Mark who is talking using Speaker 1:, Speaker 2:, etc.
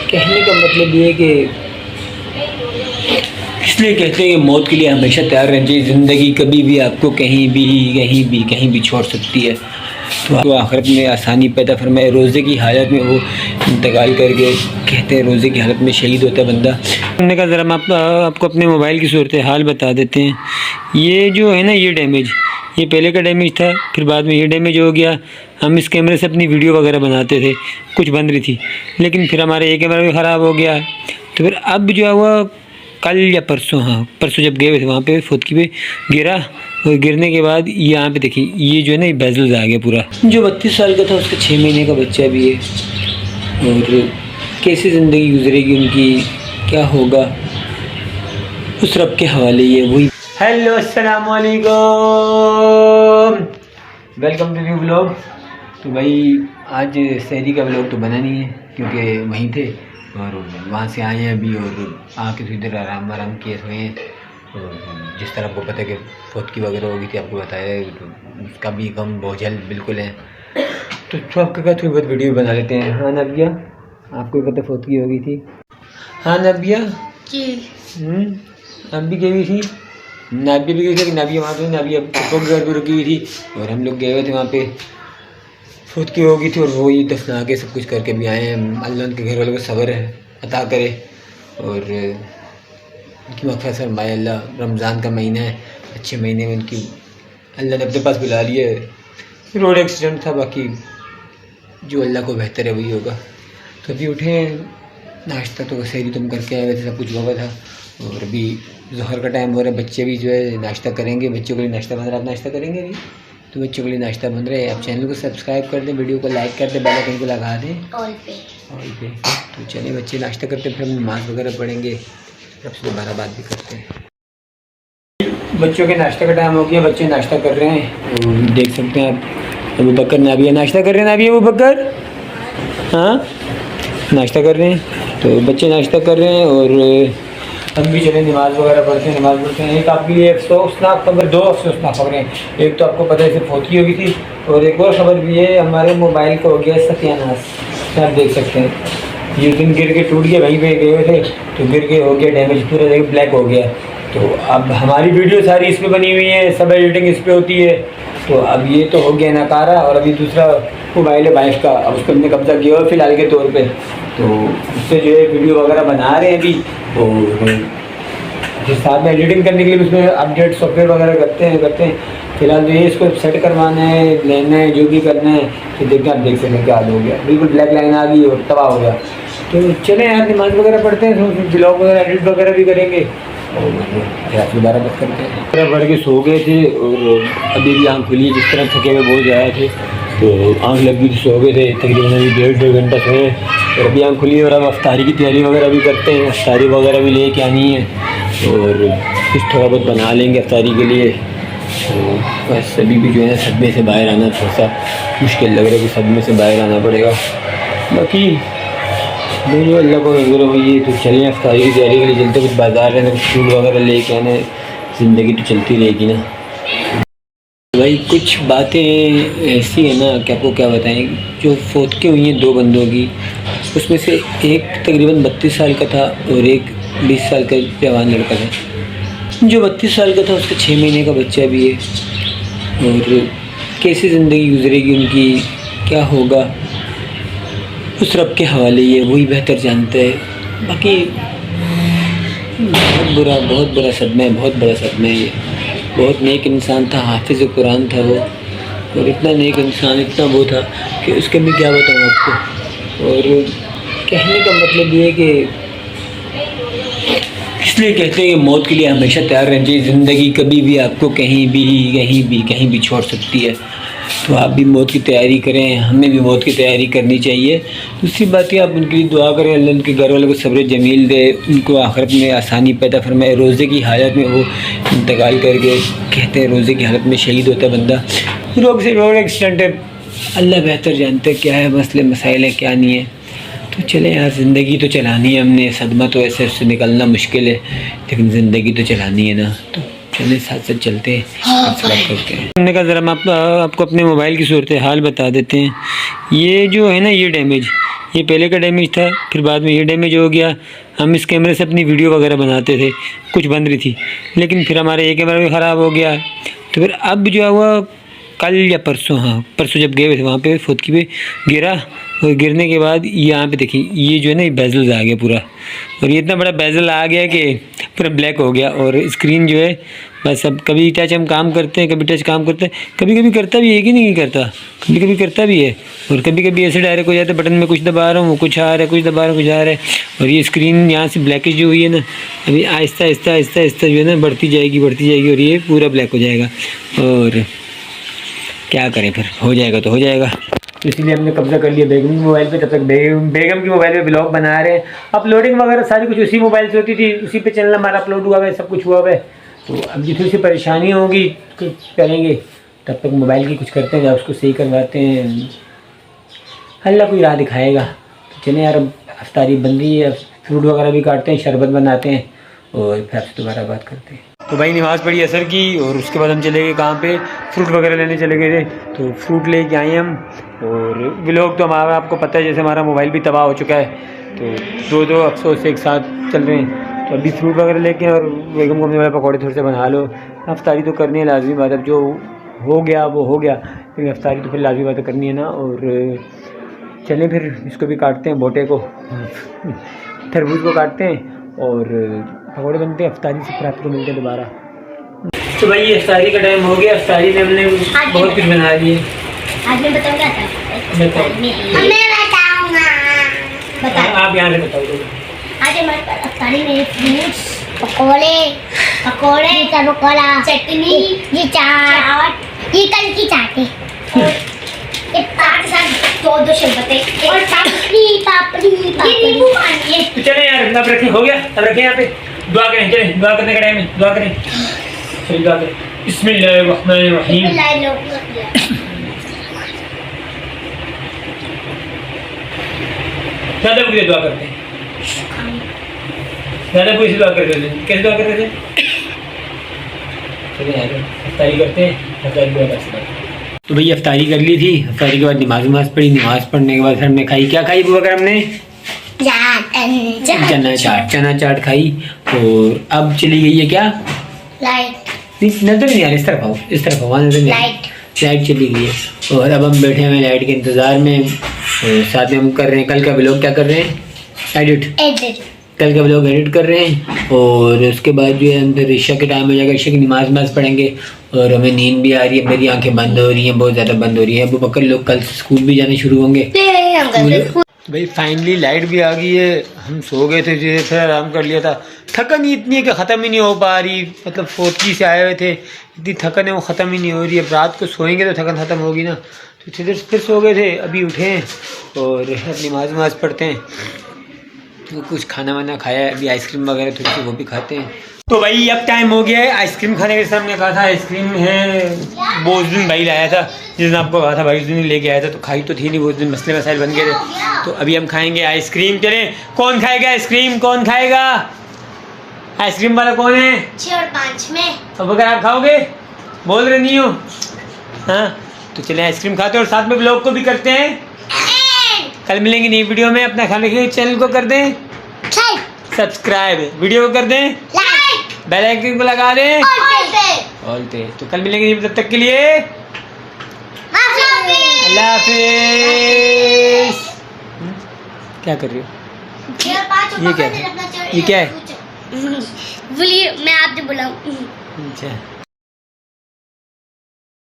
Speaker 1: कहने का मतलब ये है कि इसलिए कहते हैं कि मौत के लिए हमेशा तैयार रहना चाहिए। ज़िंदगी कभी भी आपको कहीं भी छोड़ सकती है। तो आखिरत में आसानी पैदा फरमाए। रोज़े की हालत में वो इंतकाल करके कहते हैं रोज़े की हालत में शहीद होता है बंदा। हमने कहा ज़रा हम आपको अपने मोबाइल की सूरत हाल बता देते हैं। ये जो है ना, ये डैमेज, ये पहले का डैमेज था, फिर बाद में ये डैमेज हो गया। हम इस कैमरे से अपनी वीडियो वगैरह बनाते थे, कुछ बन रही थी, लेकिन फिर हमारा ये कैमरा भी ख़राब हो गया। तो फिर अब जो है वो कल या परसों, हाँ परसों जब गए हुए थे वहाँ पे फुदकी पे गिरा, और गिरने के बाद यहाँ पे देखिए ये जो है ना, ये बेजल्स आ गया पूरा। जो 32 साल का था उसका 6 महीने का बच्चा भी है। और कैसी ज़िंदगी गुजरेगी उनकी, क्या होगा, उस रब के हवाले ही है। वही हेलो अस्सलाम वालेकुम, वेलकम टू न्यू व्लॉग। तो भाई आज सहरी का व्लॉग तो बना नहीं है क्योंकि वहीं थे और वहाँ से आए हैं अभी, और आके तो इधर आराम किए हुए हैं। और जिस तरह आपको पता है कि फौतकी वगैरह हो गई थी, आपको बताया है, तो उसका भी गम बोझल बिल्कुल है। तो आपके पास थोड़ी बहुत वीडियो बना लेते हैं। हाँ नबिया, आपको भी पता फौतकी हो गई थी? हाँ नबिया जी। अब भी गई थी, नाबिया भी गई थी, नाबिया वहाँ पे, नाबिया को घर पर रुकी हुई थी और हम लोग गए हुए थे वहाँ पे। फौतकी हो गई थी और वो ही दफना के सब कुछ करके भी आए हैं। अल्लाह उनके घर वालों को सब्र अता करे और उनकी मग़फ़िरत फरमाए अल्लाह। रमज़ान का महीना है, अच्छे महीने में उनकी अल्लाह ने अपने पास बुला लिया है। रोड एक्सीडेंट था, बाकी जो अल्लाह को बेहतर है वही होगा। तो अभी उठे हैं, नाश्ता तो सहरी तुम करके आए, वैसे सब कुछ हुआ था। और अभी ज़ोहर का टाइम हो रहा है, बच्चे भी जो है नाश्ता करेंगे, बच्चों के लिए नाश्ता बन रहा है। आप नाश्ता करेंगे नहीं तो बच्चों के लिए नाश्ता बन रहा है। आप चैनल को सब्सक्राइब कर दें, वीडियो को लाइक कर दें, बेल आइकन को लगा दें ऑल पे। तो चलिए बच्चे नाश्ता करते हैं, फिर हम नमाज़ वगैरह पढ़ेंगे, फिर आपसे दोबारा बात भी करते हैं। बच्चों के नाश्ते का टाइम हो गया, बच्चे नाश्ता कर रहे हैं और देख सकते हैं आप अबू बकर नाबिया नाश्ता कर रहे हैं। नाबिया अबू बकर हाँ नाश्ता कर रहे हैं, तो बच्चे नाश्ता कर रहे हैं और हम भी चले नमाज़ वगैरह पढ़ते हैं। नमाज़ पढ़ते हैं। एक आपकी ये अफसोसनाक खबर, दो अफसोसनाक खबरें। एक तो आपको पता है सिर्फ फौतकी हो गई थी, और एक और ख़बर भी है, हमारे मोबाइल का हो गया सत्यानाश। आप देख सकते हैं ये दिन गिर के टूट गया, वहीं पे गए हुए थे तो गिर के हो गया डैमेज, पूरा देखिए ब्लैक हो गया। तो अब हमारी वीडियो सारी इस पर बनी हुई है, सब एडिटिंग इस पर होती है। तो अब ये तो हो गया नकारा, और अभी दूसरा मोबाइल है वाइफ का, अब उसको हमने कब्जा किया हुआ फ़िलहाल के तौर पे। तो उससे जो है वीडियो वगैरह बना रहे हैं अभी, और जिस साथ में एडिटिंग करने के लिए उसमें अपडेट सॉफ्टवेयर वगैरह करते हैं। फिलहाल तो ये इसको सेट करवाना है, लेना है, जो भी करना है। तो देखिए आप देख सकते हैं क्या हाल हो गया, बिल्कुल ब्लैक लाइन आ गई और तबाह हो गया। तो चले यार नमाज़ वगैरह पढ़ते हैं, तो ब्लॉग वगैरह एडिट वगैरह भी करेंगे और फिर आप दोबारा बात करते हैं। तरह बढ़ के सो गए थे और अभी भी आँख खुली, जिस तरह थके हुए बहुत ज़्यादा थे तो आँख लग गई थी, सो गए थे तकरीबन अभी 1.5 घंटा सोए और अभी आँख खुली। और अब अफ्तारी की तैयारी वगैरह भी करते हैं, अफ्तारी वगैरह भी लेके आनी है और कुछ थोड़ा बहुत बना लेंगे अफ्तारी के लिए। तो बस अभी भी जो है सदमे से बाहर आना थोड़ा सा मुश्किल लग रहा है कि सदमे से बाहर आना पड़ेगा। बाकी जो अल्लाह को नजर हुई है। तो चलें अफ्तारी की तैयारी के लिए चलते, कुछ बाज़ार रहना, कुछ फूड वगैरह लेके आने, ज़िंदगी तो चलती रहेगी ना भाई। कुछ बातें ऐसी है ना कि आपको क्या बताएं। जो फौतकी हुई हैं 2 बंदों की, उसमें से एक तकरीबन 32 साल का था और एक 20 साल का जवान लड़का था। जो 32 साल का था उसका 6 महीने का बच्चा भी है। और कैसी ज़िंदगी गुजरेगी उनकी, क्या होगा, उस रब के हवाले ही है, वही बेहतर जानता है। बाकी बहुत बड़ा सदमा है, बहुत बड़ा सदमा है ये। बहुत नेक इंसान था, हाफिज़ कुरान था वो, और इतना नेक इंसान, इतना वो था कि उसके मैं क्या बताऊँ आपको। और कहने का मतलब ये है कि इसलिए कहते हैं कि मौत के लिए हमेशा तैयार रहना चाहिए। ज़िंदगी कभी भी आपको कहीं भी छोड़ सकती है। तो आप भी मौत की तैयारी करें, हमें भी मौत की तैयारी करनी चाहिए। दूसरी बात है, आप उनके लिए दुआ करें, अल्लाह उनके घर वालों को सब्र जमील दे, उनको आखिरत में आसानी पैदा फरमाए। रोज़े की हालत में वो इंतकाल करके कहते हैं रोज़े की हालत में शहीद होता है बंदा। रोड एक्सीडेंट है, अल्लाह बेहतर जानते हैं क्या है मसले मसाइल है क्या नहीं है। तो चले यार, ज़िंदगी तो चलानी है हमने। सदमा तो ऐसे उससे निकलना मुश्किल है, लेकिन ज़िंदगी तो चलानी है ना। तो चले साथ साथ चलते हैं, बात करते हैं। हमने कहा ज़रा हम आपको अपने मोबाइल की सूरत हाल बता देते हैं। ये जो है ना, ये डैमेज, ये पहले का डैमेज था, फिर बाद में ये डैमेज हो गया। हम इस कैमरे से अपनी वीडियो वगैरह बनाते थे, कुछ बन रही थी, लेकिन फिर हमारा ये कैमरा भी ख़राब हो गया। तो फिर अब जो हुआ कल या परसों, हाँ परसों जब गए थे वहाँ पे फुदकी पे गिरा, और गिरने के बाद यहाँ पे देखिए ये जो है ना ये बेजल आ गया पूरा, और ये इतना बड़ा बेजल आ गया कि पूरा ब्लैक हो गया। और स्क्रीन जो है बस अब कभी टच हम काम करते हैं, कभी टच काम करते हैं, कभी कभी करता भी है कि नहीं करता, कभी कभी करता भी है, और कभी कभी ऐसे डायरेक्ट हो जाता है बटन में कुछ दबा रहा हूँ वो कुछ आ रहा है, कुछ दबा रहा हूँ कुछ आ रहा है। और ये स्क्रीन यहाँ से ब्लैकिश जो हुई है ना, अभी आहिस्ता आहिस्ता आहिस्ता आहिस्ता जो है ना बढ़ती जाएगी और ये पूरा ब्लैक हो जाएगा। और क्या करें, फिर हो जाएगा तो हो जाएगा। तो इसीलिए हमने कब्जा कर लिया बेगम की मोबाइल पे। तब तक बेगम की मोबाइल पे ब्लॉग बना रहे हैं, अपलोडिंग वगैरह सारी कुछ उसी मोबाइल से होती थी, उसी पे चैनल हमारा अपलोड हुआ है, सब कुछ हुआ है। तो अब जितनी सी परेशानी होगी करेंगे, तब तक मोबाइल की कुछ करते हैं या उसको सही करवाते हैं, अल्लाह कोई राह दिखाएगा। तो चलें यार, अब अफ्तारी बन रही है, फ्रूट वगैरह भी काटते हैं, शरबत बनाते हैं और फिर आपसे दोबारा बात करते हैं। तो भाई नमाज़ पढ़ी असर की, और उसके बाद हम चले गए कहाँ पे, फ्रूट वगैरह लेने चले गए थे। तो फ्रूट लेके आए हम, और व्लॉग तो हमारा आपको पता है, जैसे हमारा मोबाइल भी तबाह हो चुका है, तो दो अफसोस एक साथ चल रहे हैं। तो अभी फ्रूट वगैरह लेके, और बेगम को हमने बोला पकौड़े थोड़े से बना लो, अफ्तारी तो करनी है लाजमी बात, अब जो हो गया वो हो गया, लेकिन अफ्तारी तो फिर लाजमी बात करनी है ना। और चलें फिर इसको भी काटते हैं, बोटे को तरबूज को काटते हैं और पकौड़े बनते हैं, अफ्तारी से फिर आपको मिलते हैं दोबारा। तो भाई ये अफ्तारी का टाइम हो गया, अफ्तारी में हमने बहुत कुछ बना लिए।
Speaker 2: आज मैं बताऊँ क्या था? मैं बताऊँगा।
Speaker 1: आप यहाँ से बताओ।
Speaker 2: आज हमारे पास अफ्तारी में फ्रूट्स, पकौड़े, पकौड़ा, चटनी, ये चाट, ये कल की चाट है, ये साथ दो शरबतें और पापड़ी नींबू पानी है।
Speaker 1: तो चले यार, अब रखें, हो गया, अब रखें यहाँ पे, दुआ करें, चलें दुआ करने का टाइम है, दुआ करें, चलिए दुआ करें। बिस्मिल्लाहिर्रहमानिर्रहीम। ज़्यादा बुरी दुआ करते हैं, ज़्यादा बुरी से दुआ करते थे, कैसे दुआ करते थे? चलिए यार अफ्तारी करते हैं, अफ्तारी दुआ करते हैं। तो भैया अफ्तारी कर ली थी, अफ्तारी के बाद नमाज पढ़ी, नमाज पढ़ने के बाद हमने खाई, क्या खाई वगैरह हमने? चना चाट खाई। और अब चली गई है क्या?
Speaker 2: लाइट
Speaker 1: नजर नहीं आ रही, इस तरफ आओ, इस तरफ आओ, नजर नहीं, लाइट चली गई है। और अब हम बैठे हैं लाइट के इंतज़ार में, और साथ में हम कर रहे हैं कल का व्लॉग, क्या कर रहे हैं? एडिट कल का व्लॉग एडिट कर रहे हैं। और उसके बाद जो है हम फिर ईशा के टाइम हो जाएगा, ईशा की नमाज पढ़ेंगे, और हमें नींद भी आ रही है, मेरी आंखें बंद हो रही हैं, बहुत ज़्यादा बंद हो रही है। अबू बकर लोग कल स्कूल भी जाने शुरू होंगे। भाई फाइनली लाइट भी आ गई है, हम सो गए थे, फिर आराम कर लिया था। थकन ही इतनी है कि ख़त्म ही नहीं हो पा रही, मतलब फौतगी से आए हुए थे, इतनी थकन है वो ख़त्म ही नहीं हो रही। अब रात को सोएंगे तो थकन ख़त्म होगी ना, तो फिर सो गए थे, अभी उठे हैं और नमाज पढ़ते हैं। तो कुछ खाना वाना खाया है, अभी आइसक्रीम वगैरह थोड़ी सी वो भी खाते हैं। तो भाई अब टाइम हो गया है आइसक्रीम खाने के। सामने कहा था आइसक्रीम है, वो उस दिन भाई लाया था, जिस दिन आपको कहा था भाई उस दिन लेके आया था, तो खाई तो थी नहीं, वो उस दिन मसले मसाइल बन गए थे। तो अभी हम खाएंगे आइसक्रीम। चलें, कौन खाएगा आइसक्रीम, कौन खाएगा आइसक्रीम वाला? कौन है?
Speaker 2: 6 और 5 में।
Speaker 1: अब अगर आप खाओगे, बोल रहे नहीं हो? हाँ तो चलें आइसक्रीम खाते हैं, और साथ में ब्लॉग को भी करते हैं। कल मिलेंगे नई वीडियो में, अपना ख्याल रखिए, चैनल को कर दें सब्सक्राइब, वीडियो को कर दें लाइक, बेल आइकन को लगा दें ऑल पे। तो कल मिलेंगे, तब तक के लिए अल्लाह हाफिज़। क्या कर रही हो? ये क्या है?
Speaker 2: बोलिए, मैं आपसे बुलाऊं।
Speaker 1: अच्छा।